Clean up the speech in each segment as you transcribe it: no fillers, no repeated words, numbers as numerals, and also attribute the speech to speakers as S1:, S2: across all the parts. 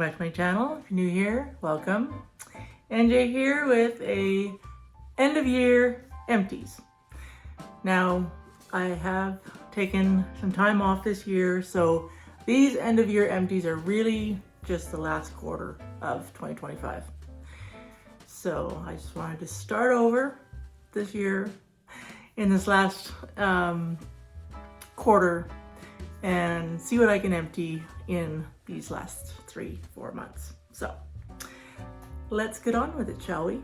S1: back to my channel. If you're new here, welcome. NJ here with a end of year empties. Now, I have taken some time off this year, so these end of year empties are really just the last quarter of 2025. So I just wanted to start over this year in this last quarter and see what I can empty in these last 3-4 months. So let's get on with it, shall we?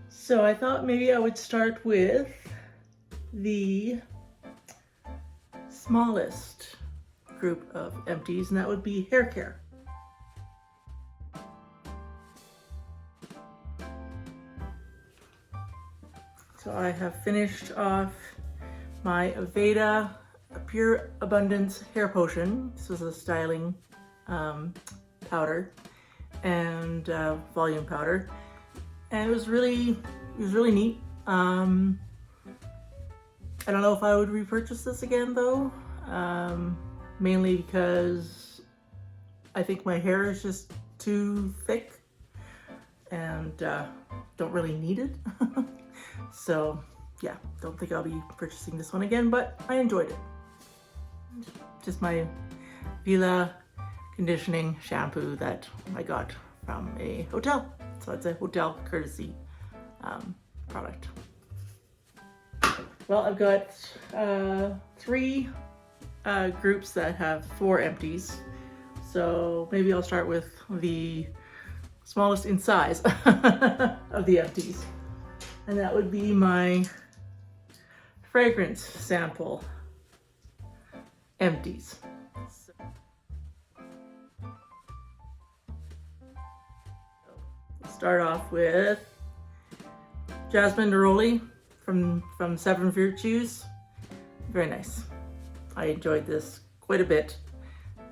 S1: So I thought maybe I would start with the smallest group of empties, and that would be hair care. So I have finished off my Aveda Pure Abundance Hair Potion. This was a styling powder and volume powder, and it was really neat. I don't know if I would repurchase this again though, mainly because I think my hair is just too thick and don't really need it. So yeah, don't think I'll be purchasing this one again, but I enjoyed it. Just my Vila conditioning shampoo that I got from a hotel. So it's a hotel courtesy product. Well, I've got 3 groups that have 4 empties. So maybe I'll start with the smallest in size of the empties. And that would be my fragrance sample empties. Start off with Jasmine Neroli from 7 Virtues. Very nice. I enjoyed this quite a bit,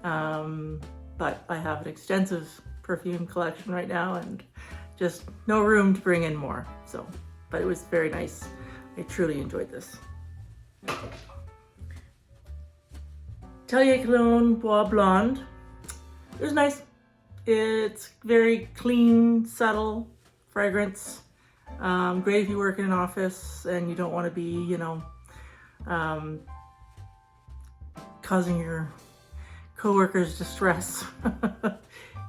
S1: but I have an extensive perfume collection right now and just no room to bring in more. So, but it was very nice. I truly enjoyed this. Atelier Cologne Bois Blonds. It was nice. It's very clean, subtle fragrance. Great if you work in an office and you don't want to be, you know, causing your coworkers distress.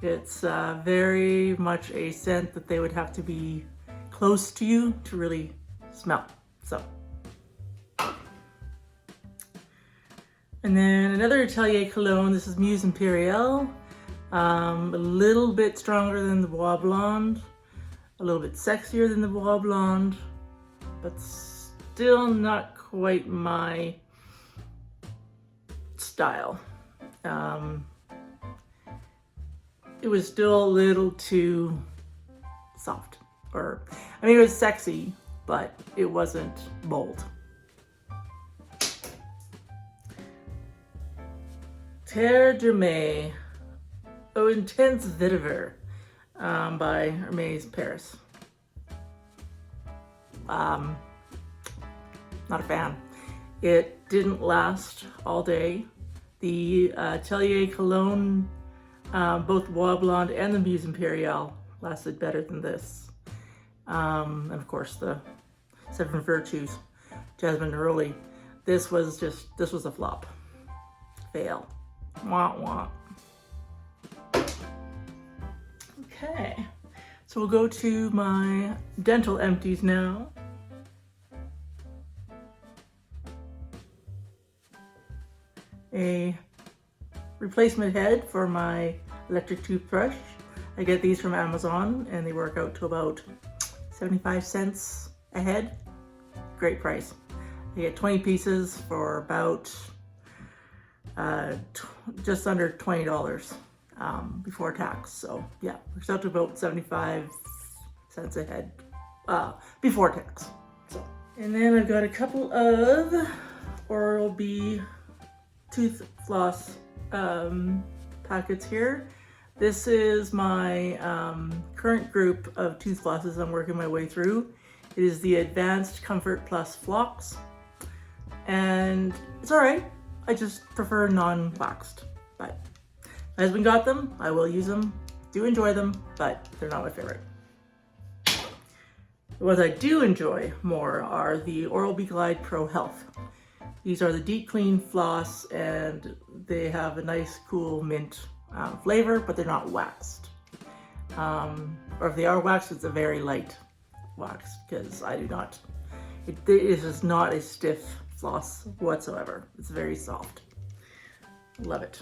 S1: It's very much a scent that they would have to be close to you to really smell. So. And then another Atelier Cologne, this is Muse Imperial. A little bit stronger than the Bois Blonds, a little bit sexier than the Bois Blonds, but still not quite my style. It was still a little too soft, or I mean, it was sexy, but it wasn't bold. Terre D'Hermes Eau Intense Vetiver by Hermes Paris. Not a fan. It didn't last all day. The Atelier Cologne, both Bois Blonds and the Muse Imperial lasted better than this. And of course the 7 Virtues, Jasmine Neroli. This was a flop. Fail. Wah wah. Okay, so we'll go to my dental empties now. A replacement head for my electric toothbrush. I get these from Amazon and they work out to about 75 cents a head. Great price. I get 20 pieces for about just under $20 before tax. So yeah, works out to about 75 cents a head before tax. So, and then I've got a couple of OralB Toothfloss packets here. This is my current group of Toothflosses I'm working my way through. It is the Advanced Comfort Plus Flox, and it's all right. I just prefer non-waxed, but my husband got them. I will use them do enjoy them, but they're not my favorite. The ones I do enjoy more are the OralB Glide Pro Health. These are the deep clean floss, and they have a nice cool mint flavor, but they're not waxed. Or if they are waxed, it's a very light wax, because I do not, it is not a stiff floss whatsoever. It's very soft. Love it.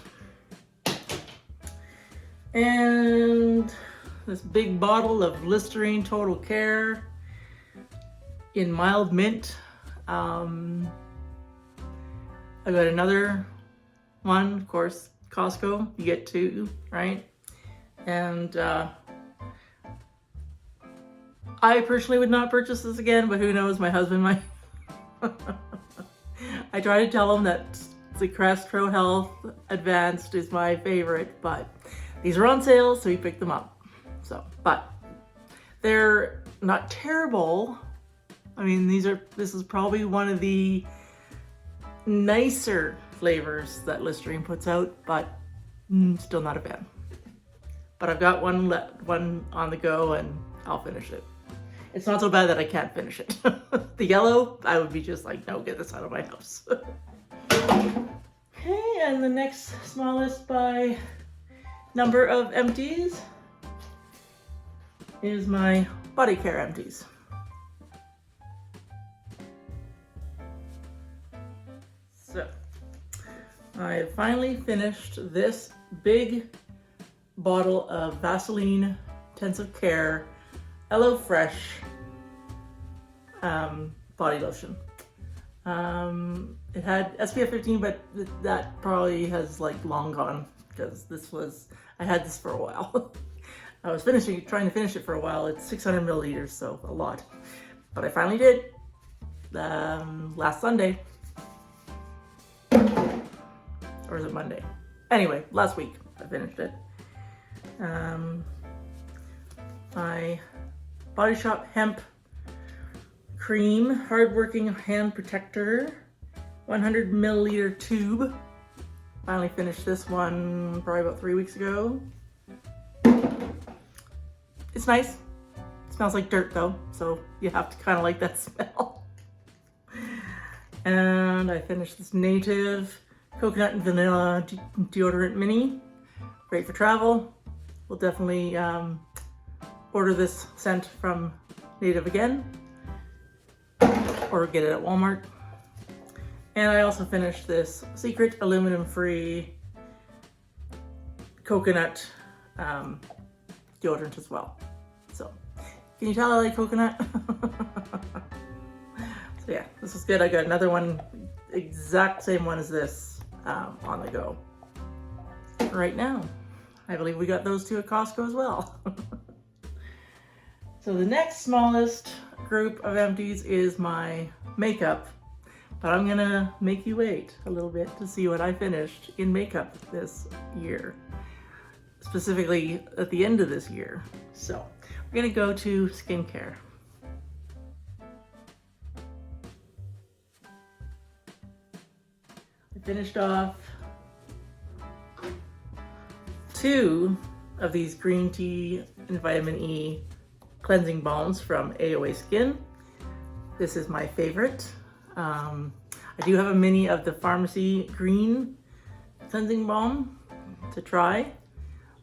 S1: And this big bottle of Listerine Total Care in mild mint. I got another one, of course, Costco, you get two, right? And I personally would not purchase this again, but who knows, my husband might. I try to tell him that the Crest Pro Health Advanced is my favorite, but these are on sale, so he picked them up. So, but they're not terrible. I mean, this is probably one of the nicer flavors that Listerine puts out, but still not a fan. But I've got one on the go, and I'll finish it. It's not so bad that I can't finish it. The yellow, I would be just like, no, get this out of my house. Okay, and the next smallest by number of empties is my body care empties. So, I have finally finished this big bottle of Vaseline Intensive Care Aloe Fresh body lotion. It had SPF 15, but that probably has like long gone, because I had this for a while. I was trying to finish it for a while. It's 600 milliliters, so a lot. But I finally did last Sunday. Or is it Monday? Anyway, last week I finished it. My Body Shop Hemp Cream Hardworking Hand Protector 100 milliliter tube. Finally finished this one probably about 3 weeks ago. It's nice. It smells like dirt though, so you have to kind of like that smell. And I finished this Native Coconut and Vanilla Deodorant Mini. Great for travel. We'll definitely order this scent from Native again, or get it at Walmart. And I also finished this Secret aluminum-free coconut deodorant as well. So, can you tell I like coconut? So yeah, this was good. I got another one, exact same one as this, on the go right now. I believe we got those two at Costco as well. So the next smallest group of empties is my makeup, but I'm gonna make you wait a little bit to see what I finished in makeup this year, specifically at the end of this year. So we're gonna go to skincare. I finished off 2 of these green tea and vitamin E cleansing balms from AOA Skin. This is my favorite. I do have a mini of the Pharmacy green cleansing balm to try,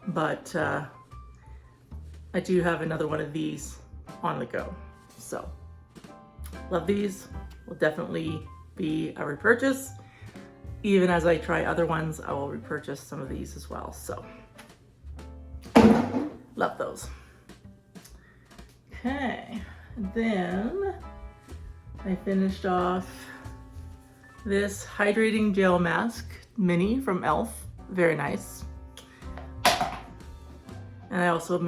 S1: but I do have another one of these on the go. So love these. Will definitely be a repurchase. Even as I try other ones, I will repurchase some of these as well. So love those. Okay, then I finished off this Hydrating Gel Mask Mini from e.l.f. Very nice. And I also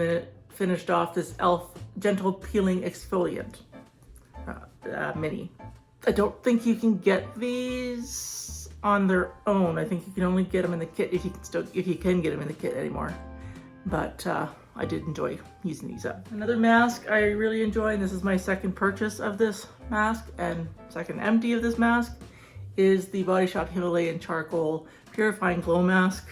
S1: finished off this e.l.f. Gentle Peeling Exfoliant Mini. I don't think you can get these on their own. I think you can only get them in the kit if you can get them in the kit anymore. But I did enjoy using these up. Another mask I really enjoy, and this is my second purchase of this mask and second empty of this mask, is the Body Shop Himalayan Charcoal Purifying Glow Mask.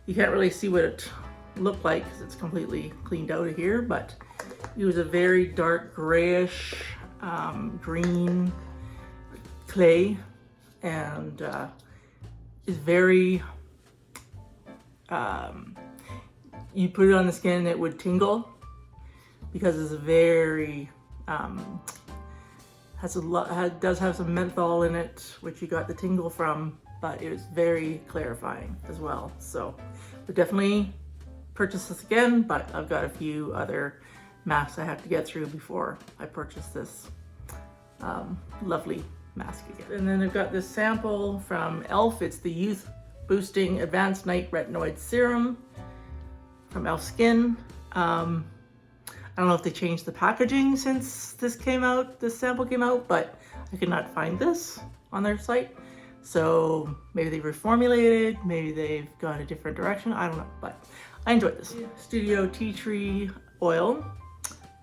S1: You can't really see what it look like because it's completely cleaned out of here, but it was a very dark grayish green clay, and it's very you put it on the skin and it would tingle because it's very does have some menthol in it, which you got the tingle from, but it was very clarifying as well. So would definitely purchase this again, but I've got a few other masks I have to get through before I purchase this lovely mask again. And then I've got this sample from e.l.f. It's the Youth Boosting Advanced Retinoid Serum from e.l.f. Skin. I don't know if they changed the packaging since this sample came out, but I could not find this on their site. So maybe they reformulated, maybe they've gone a different direction, I don't know, but I enjoyed this. Studio Tea Tree Oil.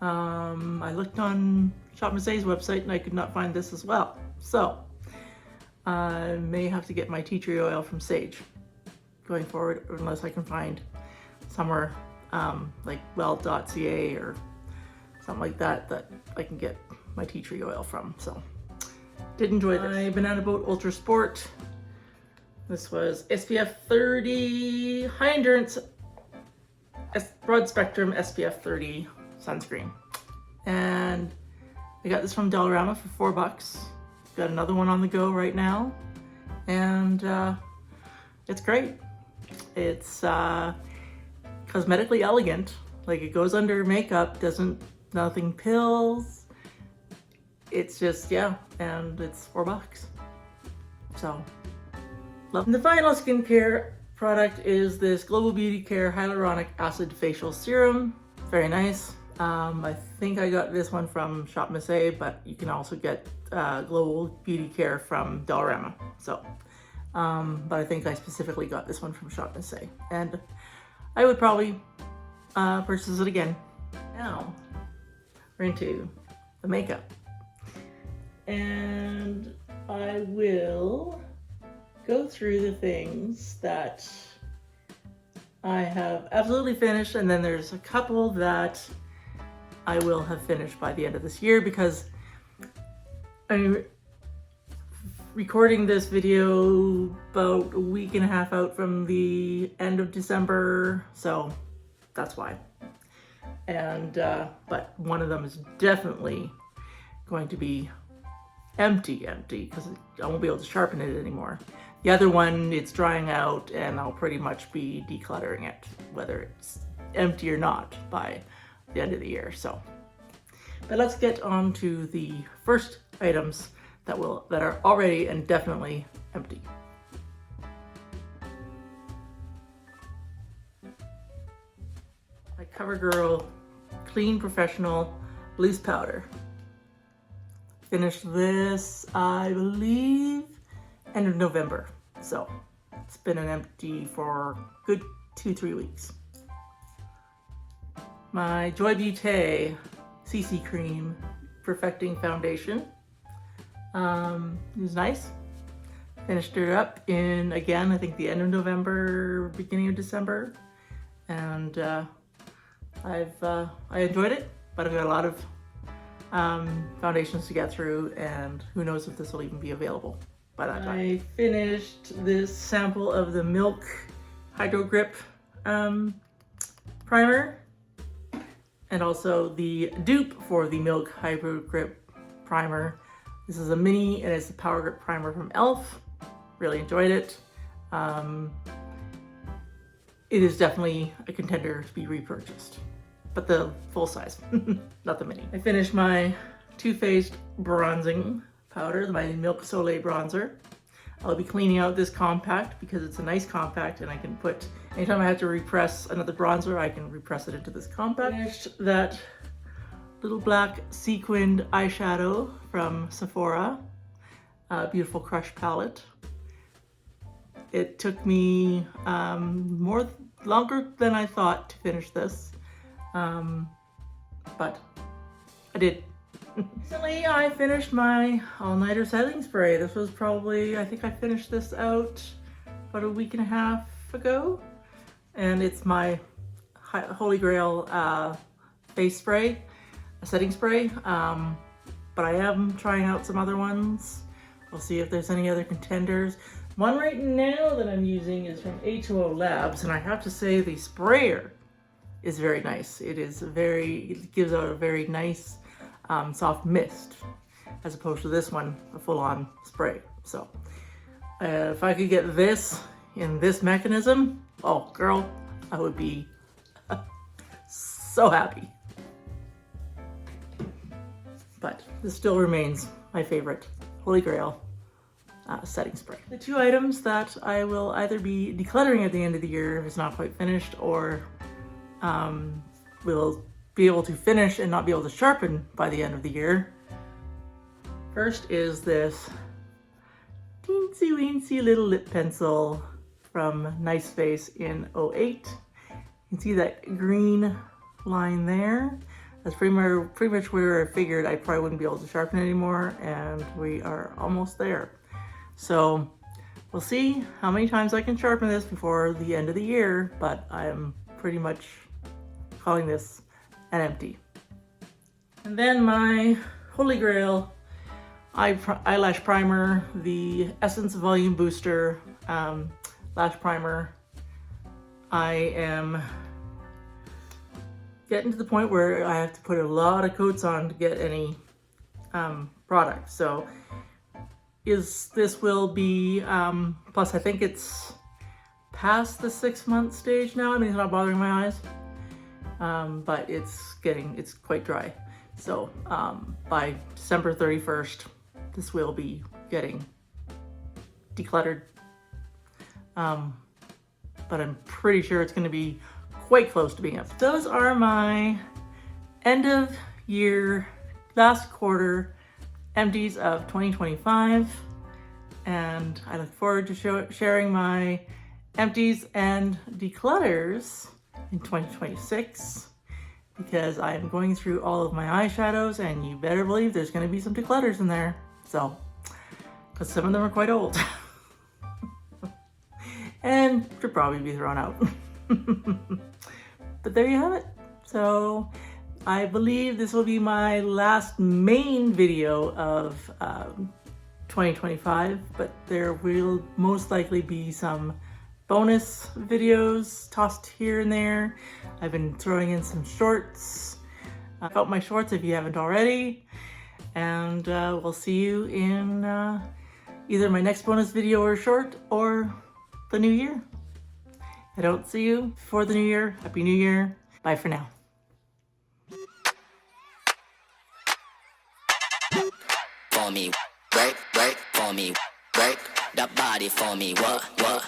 S1: I looked on Shop Miss website and I could not find this as well. So I may have to get my tea tree oil from Sage going forward, unless I can find somewhere like well.ca or something like that that I can get my tea tree oil from. So did enjoy this. My Banana Boat Ultra Sport. This was SPF 30 high endurance broad spectrum SPF 30 sunscreen, and I got this from Dollarama for $4. Got another one on the go right now, and it's great. It's cosmetically elegant, like it goes under makeup, nothing pills. It's just, yeah, and it's $4. So, love. And the final skincare product is this Global Beauty Care Hyaluronic Acid Facial Serum. Very nice. I think I got this one from Shop Miss, but you can also get Global Beauty Care from Dollarama. So, but I think I specifically got this one from Shop Miss, and I would probably purchase it again. Now, we're into the makeup. And I will go through the things that I have absolutely finished, and then there's a couple that I will have finished by the end of this year, because I'm recording this video about a week and a half out from the end of December, so that's why. And but one of them is definitely going to be empty because I won't be able to sharpen it anymore. The other one, it's drying out and I'll pretty much be decluttering it, whether it's empty or not, by the end of the year. So, but let's get on to the first items that are already and definitely empty. My CoverGirl Clean Professional Loose Powder. Finished this, I believe, end of November. So it's been an empty for a good 2-3 weeks. My Joy Beauté CC Cream Perfecting Foundation. It was nice. Finished it up in, again, I think the end of November, beginning of December. And I enjoyed it, but I've got a lot of foundations to get through, and who knows if this will even be available by that time. I finished this sample of the Milk Hydro Grip primer, and also the dupe for the Milk Hydro Grip primer. This is a mini, and it's the Power Grip primer from e.l.f. Really enjoyed it. It is definitely a contender to be repurchased, but the full size, not the mini. I finished my Too Faced bronzing powder, my Milk Soleil bronzer. I'll be cleaning out this compact because it's a nice compact, and I can put, anytime I have to repress another bronzer, I can repress it into this compact. Finished that little black sequined eyeshadow from Sephora, beautiful Crush palette. It took me longer than I thought to finish this. But I did. Recently, I finished my all-nighter setting spray. This was probably, I think I finished this out about a week and a half ago. And it's my Holy Grail face spray, a setting spray, but I am trying out some other ones. We'll see if there's any other contenders. One right now that I'm using is from H2O Labs, and I have to say the sprayer is very nice. It gives out a very nice soft mist, as opposed to this one, a full-on spray. So if I could get this in this mechanism, oh girl, I would be so happy. But this still remains my favorite Holy Grail setting spray. The two items that I will either be decluttering at the end of the year if it's not quite finished, or will be able to finish and not be able to sharpen by the end of the year. First is this teensy weensy little lip pencil from Nice Face in 08. You can see that green line there. That's pretty much where I figured I probably wouldn't be able to sharpen anymore, and we are almost there. So we'll see how many times I can sharpen this before the end of the year, but I'm pretty much calling this an empty. And then my Holy Grail eyelash primer, the Essence Volume Booster lash primer. I am getting to the point where I have to put a lot of coats on to get any product. So this will be, plus I think it's past the 6-month stage now. I mean, it's not bothering my eyes, but it's quite dry. So by December 31st, this will be getting decluttered. But I'm pretty sure it's going to be quite close to being up. Those are my end of year, last quarter empties of 2025. And I look forward to sharing my empties and declutters in 2026, because I am going through all of my eyeshadows, and you better believe there's going to be some declutters in there. So, because some of them are quite old and should probably be thrown out. But there you have it. So I believe this will be my last main video of 2025, but there will most likely be some bonus videos tossed here and there. I've been throwing in some shorts. Check out my shorts if you haven't already. And we'll see you in either my next bonus video or short, or the new year. If I don't see you before the new year, Happy New Year. Bye for now.
S2: For me, break, for me, break that body for me, what?